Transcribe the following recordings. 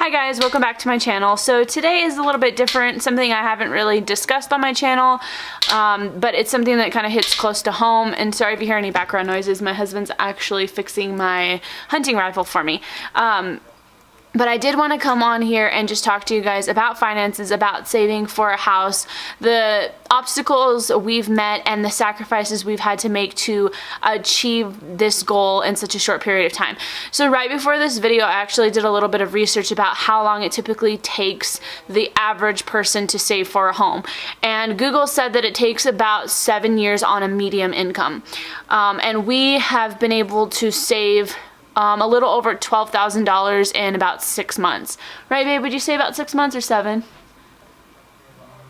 Hi guys, welcome back to my channel. So today is a little bit different, something I haven't really discussed on my channel, but it's something that kind of hits close to home. And sorry if you hear any background noises, my husband's actually fixing my hunting rifle for me. But I did want to come on here and just talk to you guys about finances, about saving for a house, the obstacles we've met and the sacrifices we've had to make to achieve this goal in such a short period of time. So right before this video, I actually did a little bit of research about how long it typically takes the average person to save for a home. And Google said that it takes about 7 years on a medium income. And we have been able to save a little over $12,000 in about 6 months. Right, babe? Would you say about 6 months or 7?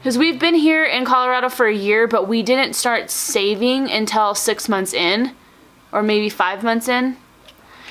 Because we've been here in Colorado for a year, but we didn't start saving until 6 months in, or maybe 5 months in.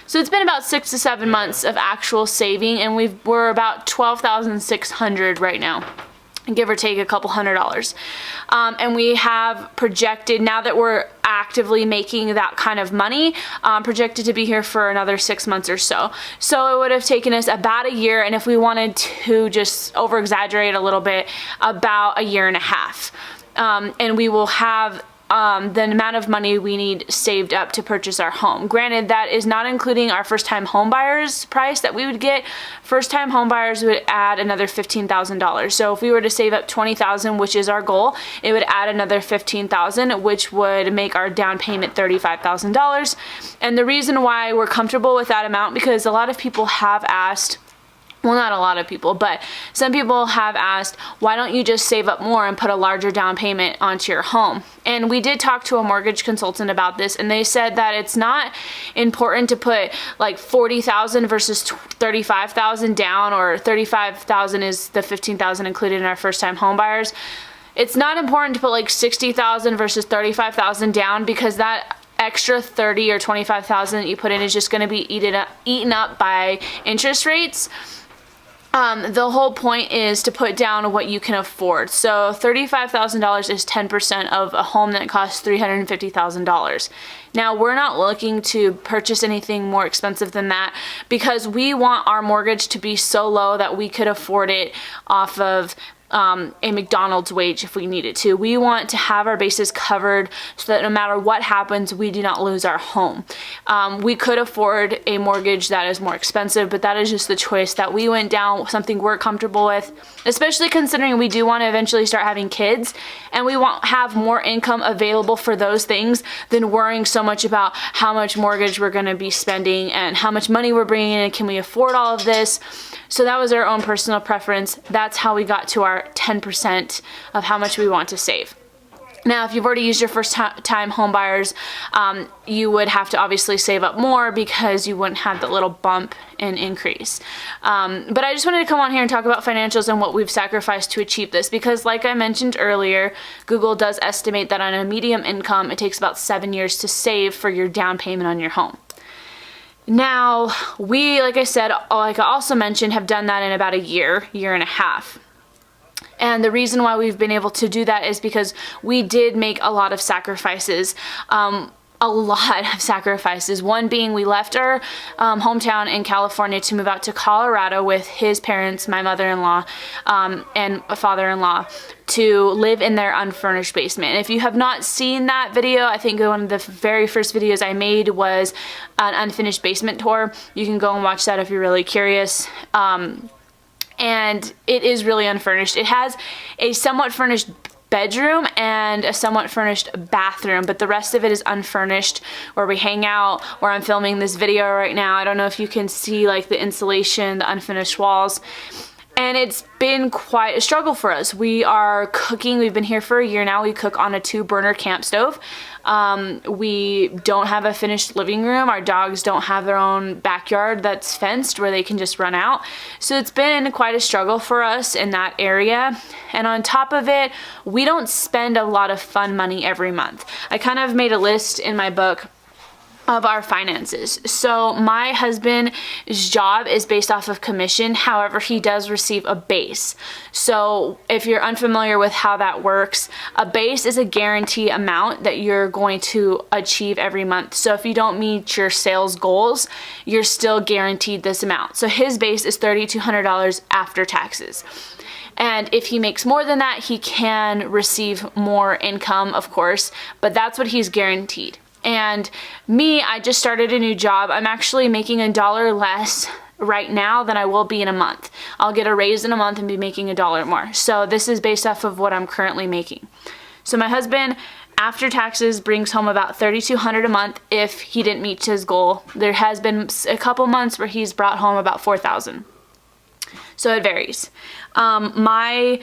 So it's been about 6 to 7 months of actual saving, and we're about $12,600 right now, give or take a couple $100. And we have projected, now that we're actively making that kind of money, projected to be here for another 6 months or so. So it would have taken us about a year, and if we wanted to just over exaggerate a little bit, about a year and a half. And we will have the amount of money we need saved up to purchase our home. Granted, that is not including our first-time home buyers price that we would get. First-time home buyers would add another $15,000. So if we were to save up $20,000, which is our goal, it would add another $15,000, which would make our down payment $35,000. And the reason why we're comfortable with that amount, because a lot of people have asked, well, not a lot of people, but some people have asked, why don't you just save up more and put a larger down payment onto your home? And we did talk to a mortgage consultant about this, and they said that it's not important to put like $40,000 versus $35,000 down, or $35,000 is the $15,000 included in our first-time home buyers. It's not important to put like $60,000 versus $35,000 down, because that extra $30,000 or $25,000 that you put in is just going to be eaten up by interest rates. The whole point is to put down what you can afford. So $35,000 is 10% of a home that costs $350,000. Now, we're not looking to purchase anything more expensive than that, because we want our mortgage to be so low that we could afford it off of a McDonald's wage if we needed to. We want to have our bases covered so that no matter what happens, we do not lose our home. We could afford a mortgage that is more expensive, but that is just the choice that we went down, something we're comfortable with, especially considering we do want to eventually start having kids, and we want to have more income available for those things than worrying so much about how much mortgage we're going to be spending and how much money we're bringing in and can we afford all of this. So that was our own personal preference. That's how we got to our 10% of how much we want to save. Now, if you've already used your first-time home buyers, you would have to obviously save up more, because you wouldn't have that little bump in increase. But I just wanted to come on here and talk about financials and what we've sacrificed to achieve this, because like I mentioned earlier, Google does estimate that on a medium income, it takes about 7 years to save for your down payment on your home. Now, we, like I said, like I also mentioned, have done that in about a year and a half. And the reason why we've been able to do that is because we did make a lot of sacrifices. A lot of sacrifices. One being, we left our hometown in California to move out to Colorado with his parents, my mother-in-law, and a father-in-law, to live in their unfurnished basement. And if you have not seen that video, I think one of the very first videos I made was an unfinished basement tour. You can go and watch that if you're really curious. And it is really unfurnished. It has a somewhat furnished bedroom and a somewhat furnished bathroom, but the rest of it is unfurnished, where we hang out, where I'm filming this video right now. I don't know if you can see like the insulation, the unfinished walls. And it's been quite a struggle for us. We are cooking, we've been here for a year now, we cook on a 2-burner camp stove. We don't have a finished living room. Our dogs don't have their own backyard that's fenced where they can just run out. So it's been quite a struggle for us in that area. And on top of it, we don't spend a lot of fun money every month. I kind of made a list in my book of our finances. So my husband's job is based off of commission. However, he does receive a base. So if you're unfamiliar with how that works, a base is a guarantee amount that you're going to achieve every month. So if you don't meet your sales goals, you're still guaranteed this amount. So his base is $3,200 after taxes. And if he makes more than that, he can receive more income, of course, but that's what he's guaranteed. And me, I just started a new job. I'm actually making $1 less right now than I will be in a month. I'll get a raise in a month and be making $1 more. So this is based off of what I'm currently making. So my husband, after taxes, brings home about $3,200 a month if he didn't meet his goal. There has been a couple months where he's brought home about $4,000. So it varies. My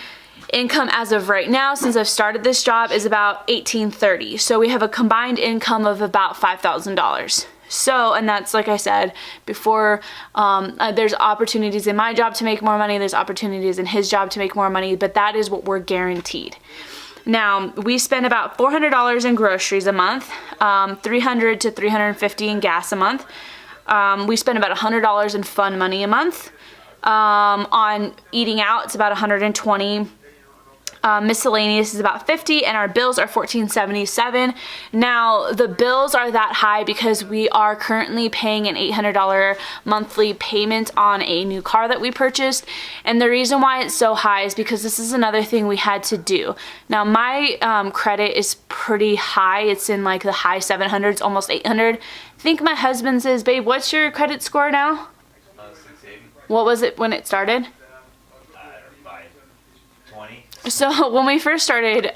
income as of right now, since I've started this job, is about $1,830. So we have a combined income of about $5,000. So, and that's, like I said before, there's opportunities in my job to make more money, there's opportunities in his job to make more money, but that is what we're guaranteed. Now, we spend about $400 in groceries a month, $300 to $350 in gas a month. We spend about $100 in fun money a month. On eating out, it's about $120. Miscellaneous is about $50, and our bills are $1,477. Now, the bills are that high because we are currently paying an $800 monthly payment on a new car that we purchased, and the reason why it's so high is because this is another thing we had to do. Now, my credit is pretty high. It's in like the high 700s, almost 800. I think my husband says, babe, what's your credit score now? 680. What was it when it started? 520. So when we first started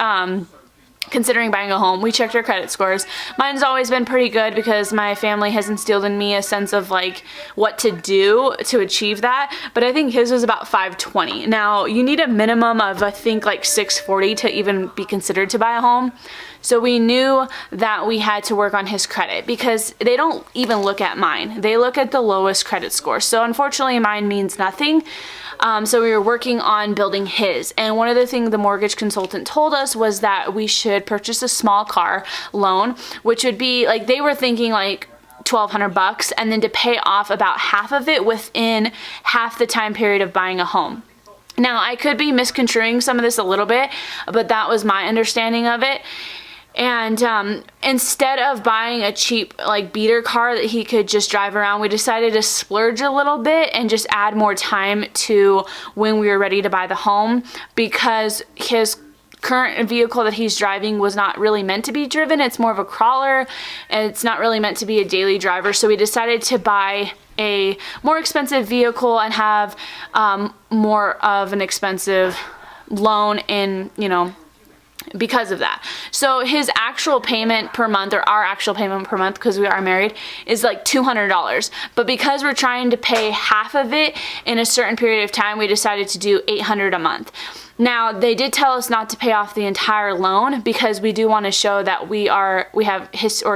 considering buying a home, we checked our credit scores. Mine's always been pretty good because my family has instilled in me a sense of like what to do to achieve that, but I think his was about 520. Now, you need a minimum of, I think, like 640 to even be considered to buy a home. So we knew that we had to work on his credit because they don't even look at mine. They look at the lowest credit score. So unfortunately, mine means nothing. So we were working on building his. And one of the things the mortgage consultant told us was that we should purchase a small car loan, which would be like, they were thinking like $1,200, and then to pay off about half of it within half the time period of buying a home. Now, I could be misconstruing some of this a little bit, but that was my understanding of it. And instead of buying a cheap like beater car that he could just drive around, we decided to splurge a little bit and just add more time to when we were ready to buy the home, because his current vehicle that he's driving was not really meant to be driven. It's more of a crawler, and it's not really meant to be a daily driver. So we decided to buy a more expensive vehicle and have more of an expensive loan in, you know, because of that. So his actual payment per month, or our actual payment per month, because we are married, is like $200. But because we're trying to pay half of it in a certain period of time, we decided to do $800 a month. Now, they did tell us not to pay off the entire loan because we do want to show that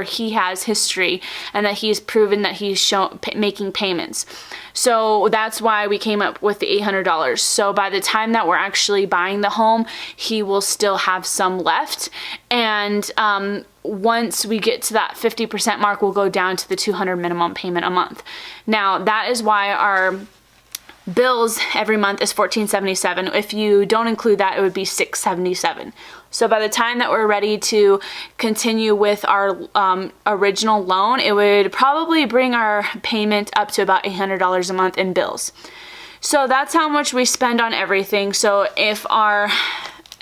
he has history, and that he's proven that he's making payments. So that's why we came up with the $800. So by the time that we're actually buying the home, he will still have some left. And once we get to that 50% mark, we'll go down to the $200 minimum payment a month. Now, that is why our bills every month is $1,477. If you don't include that, it would be $677. So by the time that we're ready to continue with our original loan, it would probably bring our payment up to about $800 a month in bills. So that's how much we spend on everything. So if our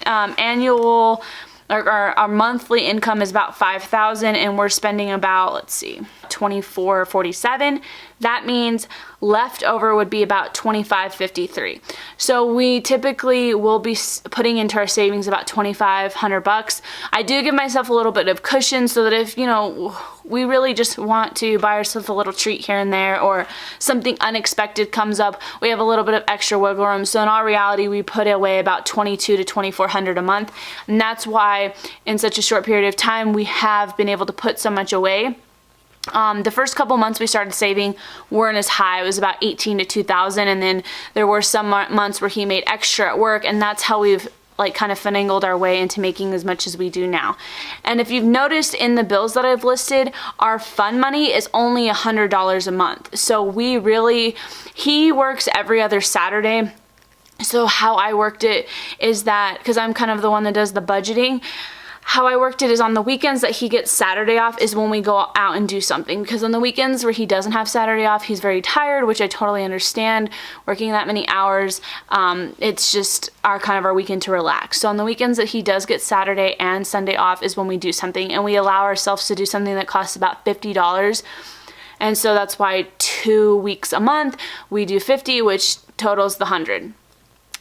annual or our monthly income is about $5,000 and we're spending about, let's see, $2,447, that means leftover would be about $2,553. So we typically will be putting into our savings about $2,500. I do give myself a little bit of cushion so that if, you know, we really just want to buy ourselves a little treat here and there, or something unexpected comes up, we have a little bit of extra wiggle room. So in all reality, we put away about $2,200 to $2,400 a month, and that's why in such a short period of time we have been able to put so much away. The first couple months we started saving weren't as high. It was about $1,800 to $2,000, and then there were some months where he made extra at work, and that's how we've like kind of finagled our way into making as much as we do now. And if you've noticed in the bills that I've listed, our fund money is only $100 a month. So he works every other Saturday. So how I worked it is that, because I'm kind of the one that does the budgeting, how I worked it is on the weekends that he gets Saturday off is when we go out and do something. Because on the weekends where he doesn't have Saturday off, he's very tired, which I totally understand. Working that many hours, it's just our weekend to relax. So on the weekends that he does get Saturday and Sunday off is when we do something, and we allow ourselves to do something that costs about $50. And so that's why 2 weeks a month we do 50, which totals the 100.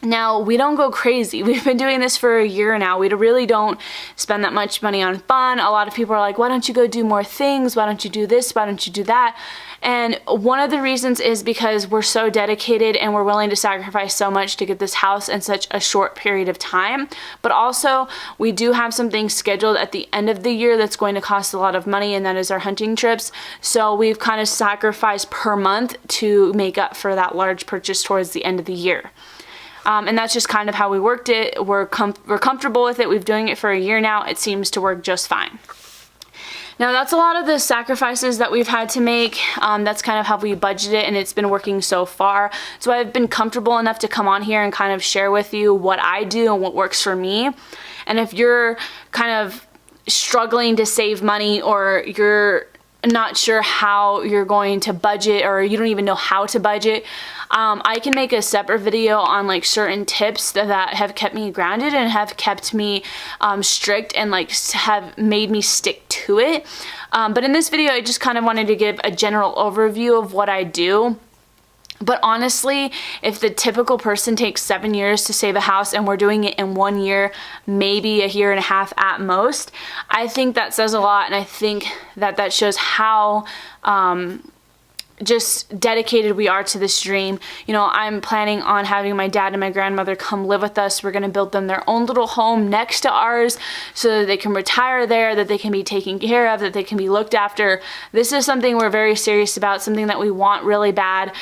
Now, we don't go crazy. We've been doing this for a year now. We really don't spend that much money on fun. A lot of people are like, why don't you go do more things? Why don't you do this? Why don't you do that? And one of the reasons is because we're so dedicated and we're willing to sacrifice so much to get this house in such a short period of time. But also, we do have something scheduled at the end of the year that's going to cost a lot of money, and that is our hunting trips. So we've kind of sacrificed per month to make up for that large purchase towards the end of the year. And that's just kind of how we worked it. We're comfortable with it. We've been doing it for a year now. It seems to work just fine. Now, that's a lot of the sacrifices that we've had to make. That's kind of how we budget it, and it's been working so far. So I've been comfortable enough to come on here and kind of share with you what I do and what works for me. And if you're kind of struggling to save money, or you're not sure how you're going to budget, or you don't even know how to budget, I can make a separate video on like certain tips that have kept me grounded and have kept me strict and like have made me stick to it. But in this video, I just kind of wanted to give a general overview of what I do. But honestly, if the typical person takes 7 years to save a house and we're doing it in 1 year, maybe a year and a half at most, I think that says a lot, and I think that shows how just dedicated we are to this dream. You know, I'm planning on having my dad and my grandmother come live with us. We're going to build them their own little home next to ours so that they can retire there, that they can be taken care of, that they can be looked after. This is something we're very serious about, something that we want really bad.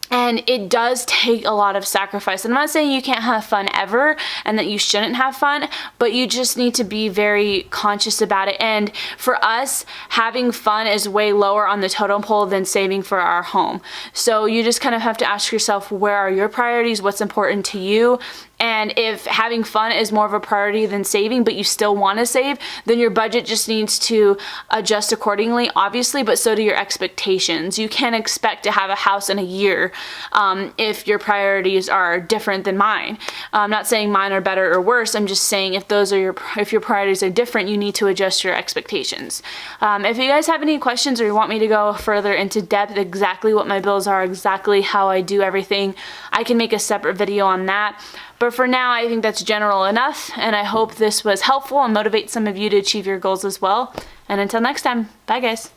And it does take a lot of sacrifice. And I'm not saying you can't have fun ever and that you shouldn't have fun, but you just need to be very conscious about it. And for us, having fun is way lower on the totem pole than saving for our home. So you just kind of have to ask yourself, where are your priorities? What's important to you? And if having fun is more of a priority than saving, but you still want to save, then your budget just needs to adjust accordingly, obviously, but so do your expectations. You can't expect to have a house in a year if your priorities are different than mine. I'm not saying mine are better or worse. I'm just saying if your priorities are different, you need to adjust your expectations. If you guys have any questions, or you want me to go further into depth exactly what my bills are, exactly how I do everything, I can make a separate video on that. But for now, I think that's general enough, and I hope this was helpful and motivate some of you to achieve your goals as well. And until next time, bye guys.